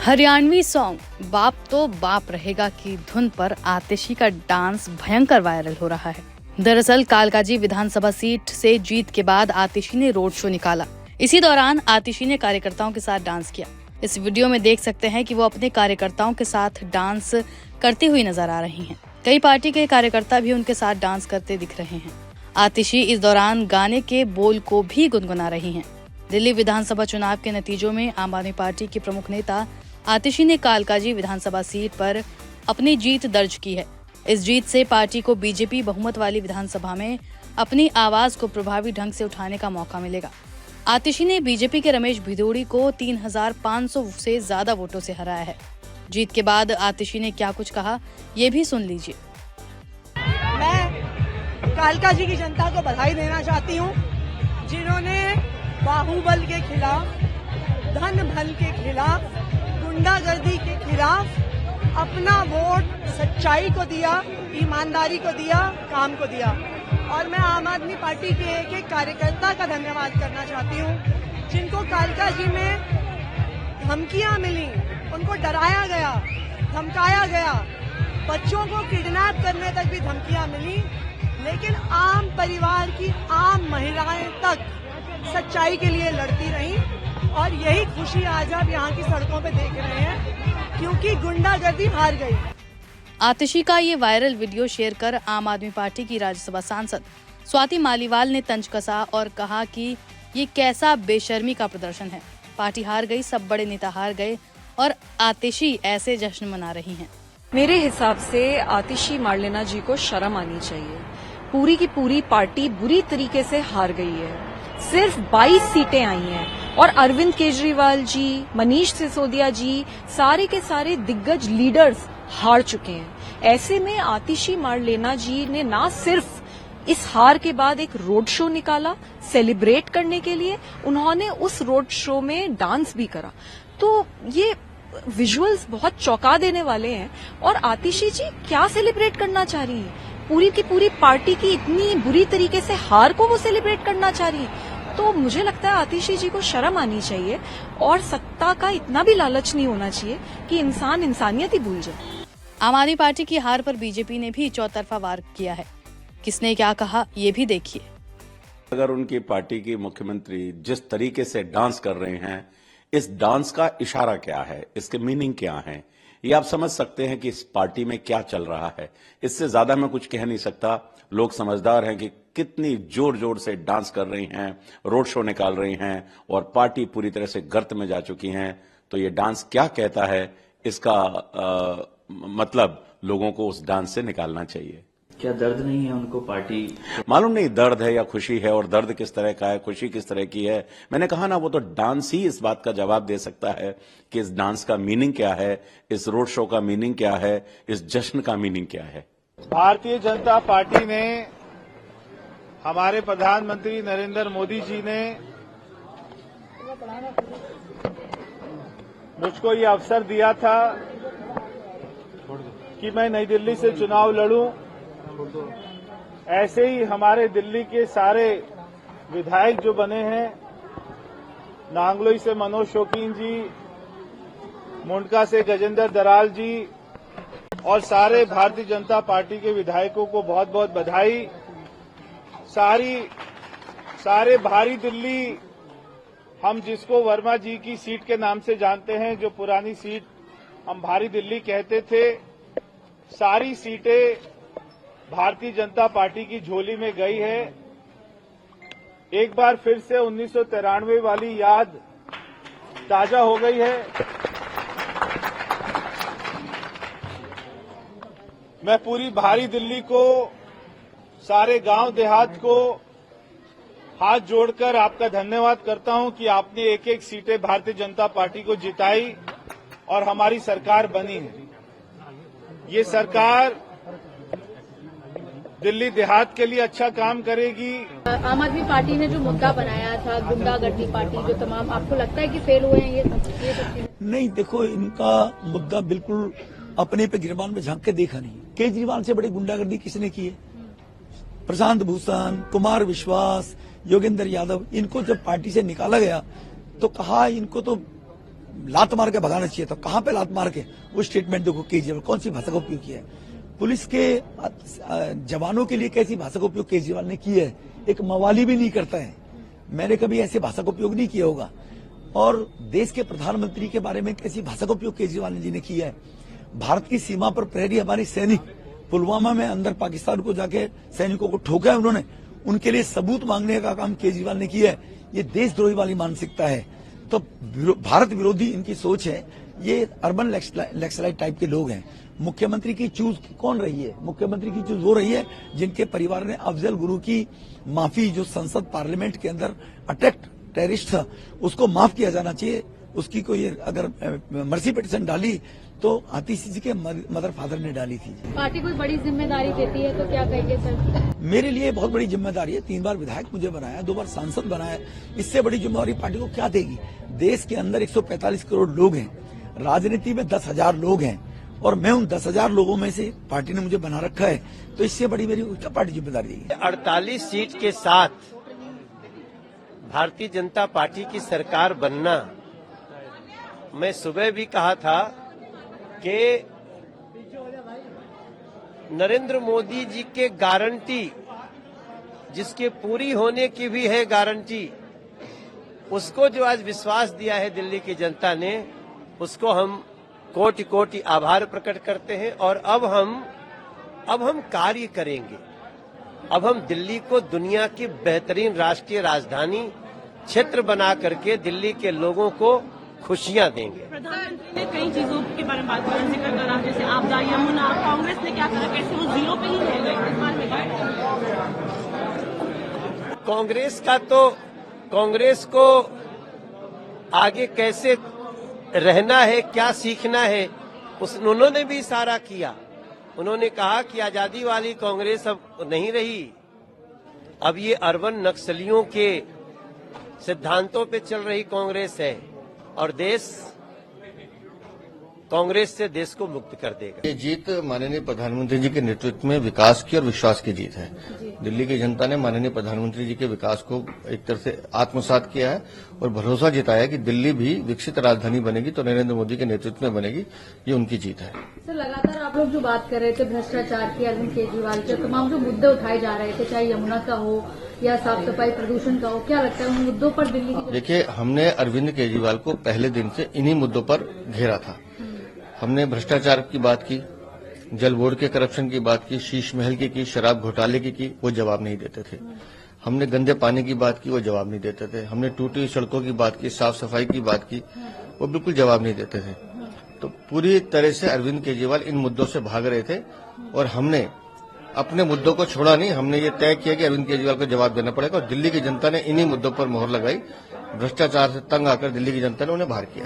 Haryanvi song बाप तो बाप रहेगा की धुन पर आतिशी का डांस भयंकर वायरल हो रहा है। दरअसल कालकाजी विधानसभा सीट से जीत के बाद आतिशी ने रोड शो निकाला। इसी दौरान आतिशी ने कार्यकर्ताओं के साथ डांस किया। इस वीडियो में देख सकते हैं कि वो अपने कार्यकर्ताओं के साथ डांस करती हुई नजर आ रही हैं। कई पार्टी के कार्यकर्ता भी उनके साथ डांस करते दिख रहे हैं। आतिशी इस दौरान गाने के बोल को भी गुनगुना रही हैं। दिल्ली विधानसभा चुनाव के नतीजों में आम आदमी पार्टी की प्रमुख नेता आतिशी ने कालकाजी विधानसभा सीट पर अपनी जीत दर्ज की है। इस जीत से पार्टी को बीजेपी बहुमत वाली विधानसभा में अपनी आवाज को प्रभावी ढंग से उठाने का मौका मिलेगा। आतिशी ने बीजेपी के रमेश भिदोड़ी को 3,500 से ज्यादा वोटों से हराया है। जीत के बाद आतिशी ने क्या कुछ कहा, ये भी सुन लीजिए। मैं कालकाजी की जनता को बधाई देना चाहती हूँ, जिन्होंने बाहुबल के खिलाफ, धन बल के खिलाफ, गुंडागर्दी के खिलाफ अपना वोट सच्चाई को दिया, ईमानदारी को दिया, काम को दिया। और मैं आम आदमी पार्टी के एक एक कार्यकर्ता का धन्यवाद करना चाहती हूँ, जिनको कालकाजी में धमकियां मिली, उनको डराया गया, धमकाया गया, बच्चों को किडनैप करने तक भी धमकियां मिली, लेकिन आम परिवार की आम महिलाएं तक सच्चाई के लिए लड़ती रहीं। और यही खुशी आज आप यहाँ की सड़कों पे देख रहे हैं, क्योंकि गुंडागर्दी हार गई। आतिशी का ये वायरल वीडियो शेयर कर आम आदमी पार्टी की राज्यसभा सांसद स्वाति मालीवाल ने तंज कसा और कहा कि ये कैसा बेशर्मी का प्रदर्शन है। पार्टी हार गई, सब बड़े नेता हार गए और आतिशी ऐसे जश्न मना रही हैं। मेरे हिसाब से आतिशी मार्लेना जी को शर्म आनी चाहिए। पूरी की पूरी पार्टी बुरी तरीके से हार गई है। सिर्फ 22 सीटें आई हैं और अरविंद केजरीवाल जी, मनीष सिसोदिया जी, सारे के सारे दिग्गज लीडर्स हार चुके हैं। ऐसे में आतिशी मार्लेना जी ने ना सिर्फ इस हार के बाद एक रोड शो निकाला सेलिब्रेट करने के लिए, उन्होंने उस रोड शो में डांस भी करा। तो ये विजुअल्स बहुत चौंका देने वाले हैं। और आतिशी जी क्या सेलिब्रेट करना चाह रही हैं? पूरी की पूरी पार्टी की इतनी बुरी तरीके से हार को वो सेलिब्रेट करना चाह रही है। तो मुझे लगता है आतिशी जी को शर्म आनी चाहिए और सत्ता का इतना भी लालच नहीं होना चाहिए कि इंसान इंसानियत ही भूल जाए। आम आदमी पार्टी की हार पर बीजेपी ने भी चौतरफा वार किया है। किसने क्या कहा, ये भी देखिए। अगर उनकी पार्टी की मुख्यमंत्री जिस तरीके से डांस कर रहे हैं, इस डांस का इशारा क्या है, इसके मीनिंग क्या है, ये आप समझ सकते हैं कि इस पार्टी में क्या चल रहा है। इससे ज्यादा मैं कुछ कह नहीं सकता। लोग समझदार हैं कि कितनी जोर जोर से डांस कर रही हैं, रोड शो निकाल रही हैं और पार्टी पूरी तरह से गर्त में जा चुकी हैं। तो ये डांस क्या कहता है, इसका मतलब लोगों को उस डांस से निकालना चाहिए। क्या दर्द नहीं है उनको पार्टी? मालूम नहीं दर्द है या खुशी है, और दर्द किस तरह का है, खुशी किस तरह की है। मैंने कहा ना, वो तो डांस ही इस बात का जवाब दे सकता है कि इस डांस का मीनिंग क्या है, इस रोड शो का मीनिंग क्या है, इस जश्न का मीनिंग क्या है। भारतीय जनता पार्टी ने, हमारे प्रधानमंत्री नरेंद्र मोदी जी ने मुझको ये अवसर दिया था कि मैं नई दिल्ली से चुनाव लड़ूं। ऐसे ही हमारे दिल्ली के सारे विधायक जो बने हैं, नांगलोई से मनोज शौकीन जी, मुंडका से गजेंद्र दराल जी और सारे भारतीय जनता पार्टी के विधायकों को बहुत बहुत बधाई। सारे भारी दिल्ली, हम जिसको वर्मा जी की सीट के नाम से जानते हैं, जो पुरानी सीट हम भारी दिल्ली कहते थे, सारी सीटें भारतीय जनता पार्टी की झोली में गई है। एक बार फिर से 1993 वाली याद ताजा हो गई है। मैं पूरी भारी दिल्ली को, सारे गांव देहात को हाथ जोड़कर आपका धन्यवाद करता हूं कि आपने एक एक सीटें भारतीय जनता पार्टी को जिताई और हमारी सरकार बनी है। ये सरकार दिल्ली देहात के लिए अच्छा काम करेगी। आम आदमी पार्टी ने जो मुद्दा बनाया था, गुंडागर्दी पार्टी, जो तमाम, आपको लगता है कि फेल हुए हैं ये सब? नहीं, देखो, इनका मुद्दा बिल्कुल अपने पे गिरबान में झांक के देखा नहीं। केजरीवाल से बड़ी गुंडागर्दी किसने की है? प्रशांत भूषण, कुमार विश्वास, योगेंद्र यादव, इनको जब पार्टी से निकाला गया तो कहा इनको तो लात मार के भगाना चाहिए था। कहां पे लात मार के? वो स्टेटमेंट देखो केजरीवाल कौन सी भाषा का उपयोग किया है। पुलिस के जवानों के लिए कैसी भाषा का उपयोग केजरीवाल ने किया है, एक मवाली भी नहीं करता है। मैंने कभी ऐसी भाषा का उपयोग नहीं किया होगा। और देश के प्रधानमंत्री के बारे में कैसी भाषा का उपयोग केजरीवाल जी ने किया है। भारत की सीमा पर प्रहरी हमारे सैनिक पुलवामा में अंदर पाकिस्तान को जाके सैनिकों को ठोका है उन्होंने, उनके लिए सबूत मांगने का काम केजरीवाल ने किया है। ये देशद्रोही वाली मानसिकता है। तो भारत विरोधी इनकी सोच है। ये अर्बन नक्सलाइट टाइप के लोग हैं। मुख्यमंत्री की चूज कौन रही है? मुख्यमंत्री की चूज वो रही है जिनके परिवार ने अफजल गुरु की माफी, जो संसद पार्लियामेंट के अंदर अटैक टेररिस्ट था, उसको माफ किया जाना चाहिए। उसकी कोई अगर मर्सी पिटीशन डाली तो आतिशी जी के मदर फादर ने डाली थी। पार्टी कोई बड़ी जिम्मेदारी देती है तो क्या कहेंगे सर? मेरे लिए बहुत बड़ी जिम्मेदारी है। 3 बार विधायक मुझे बनाया, 2 बार सांसद बनाया। इससे बड़ी जिम्मेदारी पार्टी को क्या देगी? देश के अंदर 145 करोड़ लोग हैं, राजनीति में 10,000 लोग हैं, और मैं उन 10,000 लोगों में से पार्टी ने मुझे बना रखा है। तो इससे बड़ी मेरी क्या पार्टी जिम्मेदारी देगी? 48 सीट के साथ भारतीय जनता पार्टी की सरकार बनना, मैं सुबह भी कहा था कि नरेंद्र मोदी जी के गारंटी, जिसके पूरी होने की भी है गारंटी, उसको जो आज विश्वास दिया है दिल्ली की जनता ने, उसको हम कोटि कोटि आभार प्रकट करते हैं। और अब हम कार्य करेंगे। अब हम दिल्ली को दुनिया की बेहतरीन राष्ट्रीय राजधानी क्षेत्र बना करके दिल्ली के लोगों को खुशियां देंगे। प्रधानमंत्री ने कई चीजों के बारे में बात की, जिक्र करा, जैसे आपदा, यमुना। कांग्रेस ने क्या करा, कैसे वो जीरो पे ही रह गए इस बार में? कांग्रेस को आगे कैसे रहना है, क्या सीखना है, उन्होंने भी इशारा किया। उन्होंने कहा कि आजादी वाली कांग्रेस अब नहीं रही, अब ये अर्बन नक्सलियों के सिद्धांतों पे चल रही कांग्रेस है, और कांग्रेस से देश को मुक्त कर देगा। ये जीत माननीय प्रधानमंत्री जी के नेतृत्व में विकास की और विश्वास की जीत है। दिल्ली की जनता ने माननीय प्रधानमंत्री जी के विकास को एक तरह से आत्मसात किया है और भरोसा जताया कि दिल्ली भी विकसित राजधानी बनेगी तो नरेंद्र मोदी के नेतृत्व में बनेगी। ये उनकी जीत है। सर, लगातार आप लोग जो बात कर रहे थे भ्रष्टाचार की, अरविंद केजरीवाल के तमाम जो मुद्दे उठाए जा रहे थे, चाहे यमुना का हो या साफ सफाई प्रदूषण का हो, क्या लगता है उन मुद्दों पर दिल्ली की? देखिए, हमने अरविंद केजरीवाल को पहले दिन से इन्हीं मुद्दों पर घेरा था। हमने भ्रष्टाचार की बात की, जल बोर्ड के करप्शन की बात की, शीश महल की, शराब घोटाले की, वो जवाब नहीं देते थे। हमने गंदे पानी की बात की, वो जवाब नहीं देते थे। हमने टूटी सड़कों की बात की, साफ सफाई की बात की, वो बिल्कुल जवाब नहीं देते थे। तो पूरी तरह से अरविंद केजरीवाल इन मुद्दों से भाग रहे थे और हमने अपने मुद्दों को छोड़ा नहीं। हमने ये तय किया कि अरविंद केजरीवाल को जवाब देना पड़ेगा, और दिल्ली की जनता ने इन्हीं मुद्दों पर मोहर लगाई। भ्रष्टाचार से तंग आकर दिल्ली की जनता ने उन्हें बाहर किया।